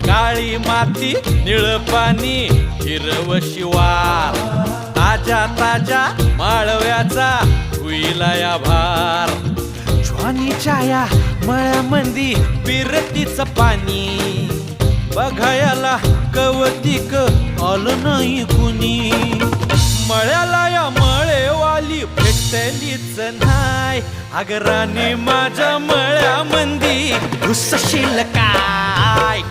काळी माती निळ पाणी हिरव शिवार ताजा ताजा माळव्याचा हुईला या भार ज्वानीच्या या मळ्यामंदी पिरतीच पाणी बघायला कवतिक आलं नाही कुणी मळ्याला या मळेवाली भेटलीच नाय अगराने माझ्या मळ्यामंदी घुसशील काय